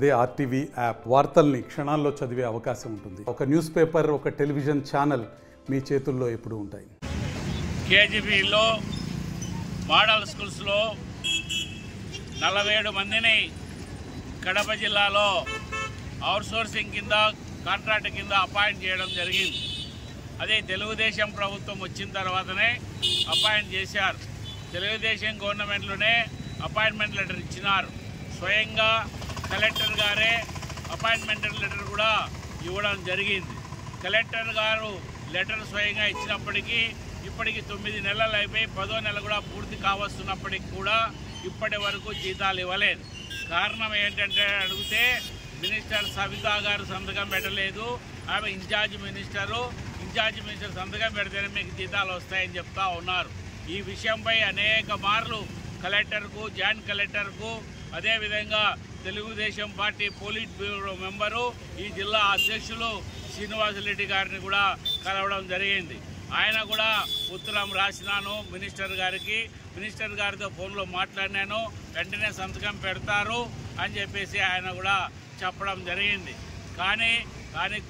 అదే RTV app వార్తల్ని క్షణాల్లో చదివే అవకాశం ఉంటుంది. ఒక న్యూస్ పేపర్, ఒక టెలివిజన్ ఛానల్ మీ చేతుల్లో ఎప్పుడూ ఉంటాయి. కేజీబీలో మోడల్ స్కూల్స్లో 47 మందిని కడప జిల్లాలో అవుట్సోర్సింగ్ కింద కాంట్రాక్ట్ కింద అపాయింట్ చేయడం జరిగింది. అదే తెలుగుదేశం ప్రభుత్వం వచ్చిన తర్వాతనే అపాయింట్ చేశారు. తెలుగుదేశం గవర్నమెంట్లోనే అపాయింట్మెంట్ లెటర్ ఇచ్చినారు. స్వయంగా కలెక్టర్ గారే అపాయింట్మెంట్ లెటర్ కూడా ఇవ్వడం జరిగింది. కలెక్టర్ గారు లెటర్ స్వయంగా ఇచ్చినప్పటికీ ఇప్పటికి 9 నెలలు అయిపోయి 10వ నెల కూడా పూర్తి కావస్తున్నప్పటికి కూడా ఇప్పటి వరకు జీతాలు ఇవ్వలేదు. కారణం ఏంటంటే అడిగితే మినిస్టర్ సవితా గారు సంతకం పెట్టలేదు. ఆమె ఇన్ఛార్జ్ మినిస్టర్ సంతకం పెడితేనే మీకు జీతాలు వస్తాయని చెప్తా ఉన్నారు. ఈ విషయంపై అనేక మార్లు కలెక్టర్కు, జాయింట్ కలెక్టర్కు, అదేవిధంగా Telugu Desam party polit bureau member, ఈ జిల్లా అధ్యక్షులు శ్రీనివాసరెడ్డి గారిని కూడా కలవడం జరిగింది. ఆయన కూడా ఉత్తరం రాసినాను మినిస్టర్ గారికి. మినిస్టర్ గారితో ఫోన్లో మాట్లాడినాను. వెంటనే సంతకం పెడతారు అని చెప్పేసి ఆయన కూడా చెప్పడం జరిగింది. కానీ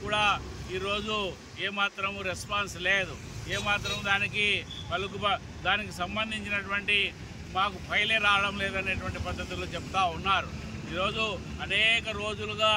కూడా ఈరోజు ఏమాత్రము రెస్పాన్స్ లేదు. ఏమాత్రం దానికి సంబంధించినటువంటి మాకు ఫైలే రావడం లేదనేటువంటి పద్ధతుల్లో చెప్తా ఉన్నారు. ఈరోజు అనేక రోజులుగా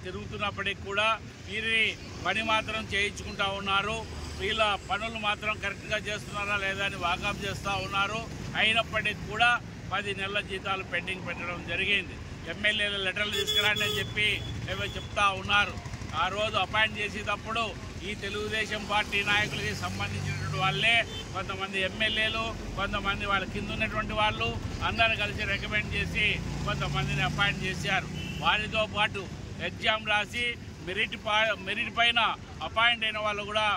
తిరుగుతున్నప్పటికి కూడా వీరి పని మాత్రం చేయించుకుంటా ఉన్నారు. వీళ్ళ పనులు మాత్రం కరెక్ట్గా చేస్తున్నారా లేదా అని వాకప్ చేస్తూ ఉన్నారు. అయినప్పటికీ కూడా 10 నెలల జీతాలు పెండింగ్ పెట్టడం జరిగింది. ఎమ్మెల్యేల లెటర్లు తీసుకురండి అని చెప్పి ఏవో చెప్తా ఉన్నారు. ఆ రోజు అపాయింట్ చేసేటప్పుడు ఈ తెలుగుదేశం పార్టీ నాయకులకి సంబంధించినటువంటి వాళ్ళే కొంతమంది ఎమ్మెల్యేలు, కొంతమంది వాళ్ళ కింద ఉన్నటువంటి వాళ్ళు అందరూ కలిసి రికమెండ్ చేసి కొంతమందిని అపాయింట్ చేశారు. వారితో పాటు ఎగ్జామ్ రాసి మెరిట్ పైన అపాయింట్ అయిన వాళ్ళు కూడా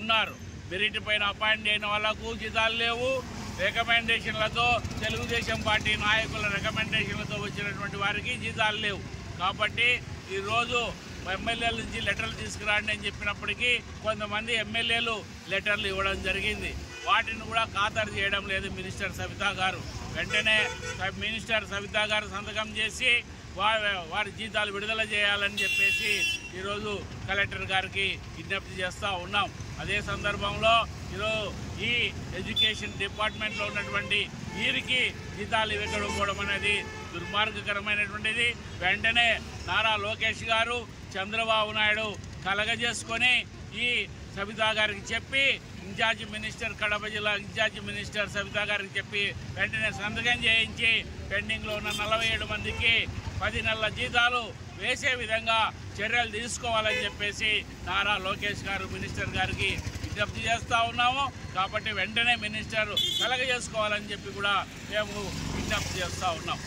ఉన్నారు. మెరిట్ పైన అపాయింట్ అయిన వాళ్ళకు జీతాలు లేవు. రికమెండేషన్లతో తెలుగుదేశం పార్టీ నాయకుల రికమెండేషన్లతో వచ్చినటువంటి వారికి జీతాలు లేవు. కాబట్టి ఈరోజు ఎమ్మెల్యేల నుంచి లెటర్లు తీసుకురండి అని చెప్పినప్పటికీ కొంతమంది ఎమ్మెల్యేలు లెటర్లు ఇవ్వడం జరిగింది. వాటిని కూడా ఖాతరు చేయడం లేదు మినిస్టర్ సవితా గారు. వెంటనే మినిస్టర్ సవితా గారు సంతకం చేసి వారి జీతాలు విడుదల చేయాలని చెప్పేసి ఈరోజు కలెక్టర్ గారికి విజ్ఞప్తి చేస్తూ ఉన్నాం. అదే సందర్భంలో ఈరోజు ఈ ఎడ్యుకేషన్ డిపార్ట్మెంట్లో ఉన్నటువంటి వీరికి జీతాలు ఇవ్వకపోవడం అనేది దుర్మార్గకరమైనటువంటిది. వెంటనే నారా లోకేష్ గారు, చంద్రబాబు నాయుడు కలగజేసుకొని ఈ సవితా గారికి చెప్పి ఇన్ఛార్జి మినిస్టర్, కడప జిల్లా ఇన్ఛార్జి మినిస్టర్ సవితా గారికి చెప్పి వెంటనే సంతకం చేయించి పెండింగ్లో ఉన్న 47 మందికి 10 నెలల జీతాలు వేసే విధంగా చర్యలు తీసుకోవాలని చెప్పేసి నారా లోకేష్ గారు మినిస్టర్ గారికి విజ్ఞప్తి చేస్తూ ఉన్నాము. కాబట్టి వెంటనే మినిస్టర్ కలగజేసుకోవాలని చెప్పి కూడా మేము విజ్ఞప్తి చేస్తూ ఉన్నాం.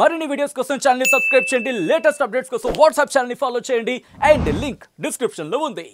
మరిన్ని వీడియోస్ కోసం ఛానల్ ని సబ్స్క్రైబ్ చేయండి. లేటెస్ట్ అప్డేట్స్ కోసం వాట్సాప్ ఛానల్ ని ఫాలో చేయండి. అండ్ లింక్ డిస్క్రిప్షన్ లో ఉంది.